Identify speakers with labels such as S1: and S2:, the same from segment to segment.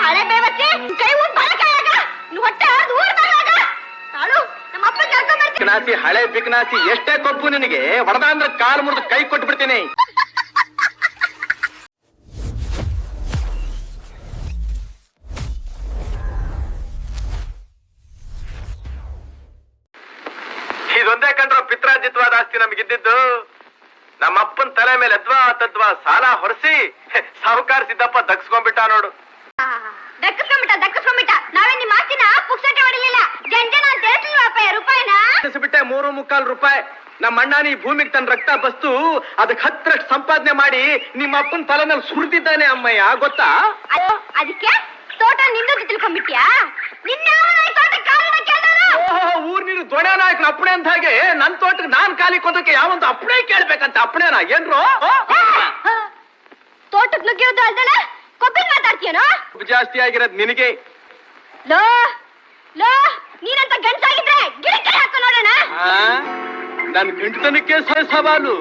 S1: ಹಳೆ ಬೇವತ್ತಿ ಕೈ ಊರ್ ಬಳಕಾಯಾಗ ಹೊಟ್ಟೆ ಊರ್ದಾಗ ತಾಳು ನಮ್ಮ ಅಪ್ಪ ಕರ್ಕೊಂಡ್ ಬರ್ತೀನಿ.
S2: ಬಿಕನಾಸಿ ಹಳೆ ಬಿಕನಾಸಿ ಎಷ್ಟೇ ಕೊಪ್ಪು ನಿನಗೆ ಹೊಡೆದ ಅಂದ್ರೆ ಕಾಲು ಮುರಿದು ಕೈ ಕೊಟ್ಬಿಡ್ತೀನಿ. ಇದೊಂದೇ ಕಂಡ್ರು ಪಿತ್ರಾಜಿತ್ವಾದ ಆಸ್ತಿ ನಮಗಿದ್ದಿದ್ದು. ನಮ್ಮ ಅಪ್ಪನ ತಲೆ ಮೇಲೆ ಅದ್ವಾ ತದ್ವಾ ಸಾಲ ಹೊರಸಿ ಸಾಹುಕಾರ ಸಿದ್ದಪ್ಪ ದಕ್ಸ್ಕೊಂಡ್ಬಿಟ್ಟ ನೋಡು.
S1: ದಕ್ಕಿಸ್ಕೊಂಡ್ಬಿಟ್ಟ ನಾವೇ ನಿಮ್ಮ ಆಸ್ತಿನ ಪುಕ್ಸಟ್ಟೆ ಹೊಡಿಲಿಲ್ಲ. ಜಂಜನ ಅಂತ ಹೇಳ್ತಿಲ್ವಪ್ಪ ರೂಪಾಯಿನ
S2: ಬಿಟ್ಟೆ 3.25 ರೂಪಾಯಿ. ನಮ್ಮ ಅಣ್ಣ ನೀ ಭೂಮಿಗೆ ತನ್ನ ರಕ್ತ ಬಸ್ತು ಅದಕ್ಕೆ 10ರಷ್ಟು ಸಂಪಾದನೆ ಮಾಡಿ ನಿಮ್ಮ ಅಪ್ಪನ ತಲೆ ಮೇಲೆ ಸುರಿದಿದ್ದಾನೆ ಅಮ್ಮಯ್ಯ, ಗೊತ್ತಾ?
S1: ಅದಕ್ಕೆ ತೋಟ ನಿಂದು ತಿಳ್ಕೊಂಡ್ಬಿಟ್ಯಾ?
S2: ಊರ್ ನೀರು ದೊಣೆ ನಾಯಕನ ಅಪ್ಪಣೆ ಅಂತ ಹಾಗೆ ನನ್ ತೋಟಕ್ಕೆ ನಾನ್ ಕಾಲಿ ಕೊಂದಕ್ಕೆ ಯಾವಂತ ಅಪ್ಪಣೆ ಕೇಳ್ಬೇಕಂತ ಅಪ್ಪಣೆನಾ ಏನ್ರು?
S1: ತೋಟಕ್ಕೆ ನುಗ್ಗಿರೋದು ಅಲ್ದಲ್ಲ ಕೊಬ್ಬಿನ ಮಾತಾಡ್ತೀಯನೋ?
S2: ಜಾಸ್ತಿ ಆಗಿರೋದು ನಿನಗೆ.
S1: ಲೋ ಲೋ ನೀನಂತ ಗಂಟಾಗಿದ್ರೆ ಗಿಡಕ್ಕೆ ಹಾಕೋ ನೋಡೋಣ.
S2: ನನ್ ಗಂಟತನಕ್ಕೆ ಸವಾಲು.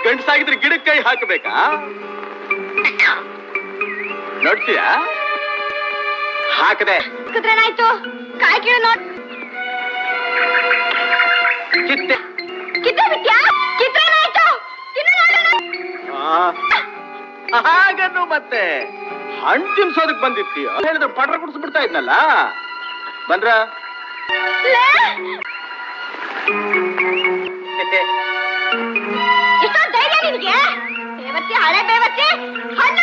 S2: ಗಂಟಸಾಗಿದ್ರೆ ಗಿಡಕ್ಕೆ ಕೈ ಹಾಕಬೇಕಾ? ನೋಡ್ತೀಯಾ? ಹಾಕದೆ
S1: ಕುದ್ರೇನಾಯ್ತು? ಕಾಯಿ ಕೀಳು ನೋಡ್.
S2: ಕಿತ್ತೆ
S1: ಕಿತ್ತೆ ಬಿಟ್ಯಾ? ಕಿತ್ರೇನಾಯ್ತು? ತಿನ್ನು ನೋಡೋಣ.
S2: ಹಾಗನ್ನು ಮತ್ತೆ ಹಣ್ಣು ತಿನ್ಸೋದಕ್ ಬಂದಿರ್ತೀಯ ಹೇಳಿದ್ರೆ ಪಡ್ರ ಕುಡಿಸ್ಬಿಡ್ತಾ ಇದ್ನಲ್ಲ. ಬಂದ್ರ
S1: ಇಷ್ಟೊಂದು ಧೈರ್ಯ ನಿನಗೆ? ಬೇವತ್ತಿ ಹಳೆ ಬೇವತ್ತಿ ಹಣ್ಣು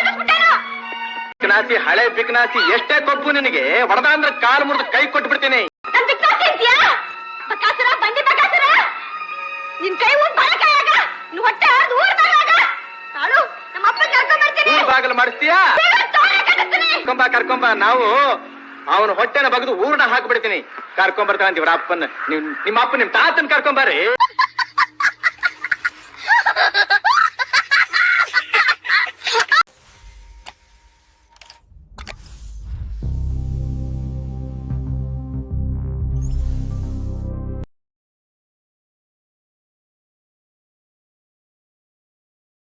S2: ಬಿಕನಾಸಿ ಹಳೆ ಬಿಕನಾಸಿ ಎಷ್ಟೇ ಕೊಪ್ಪು ನಿನಗೆ ಹೊಡೆದ ಅಂದ್ರೆ ಕಾಲು ಮುರಿದು ಕೈ ಕೊಟ್ಬಿಡ್ತೀನಿ.
S1: ನನ್ ಬಿಕ್ನಾಸಿ ಅಂತೀಯಾ? ಬಕಾಸುರ ಬಂದಿ ಬಕಾಸುರ ನಿನ್ ಕೈ ಊರ್ ಬಳಕಾಯಾಗ ಹೊಟ್ಟೆ ಊರ್ದಾಗ ತಾಳು ನಮ್ಮ ಅಪ್ಪ ಕರ್ಕೊಂಡ್ ಬರ್ತೀನಿ.
S2: ಬಾಗಲು ಮಾಡಿಸ್ತೀಯಾ? ಕರ್ಕೊಂಬ ನಾವು ಅವನ ಹೊಟ್ಟೆನ ಬಗ್ದು ಊರ್ನ ಹಾಕ್ಬಿಡ್ತೀನಿ. ಕರ್ಕೊಂಬರ್ತಾನಂತೀವ್ರ ಅಪ್ಪನ ನಿಮ್ಮ ಅಪ್ಪ ನಿಮ್ ತಾತನ್ ಕರ್ಕೊಂಬರ್ರಿ.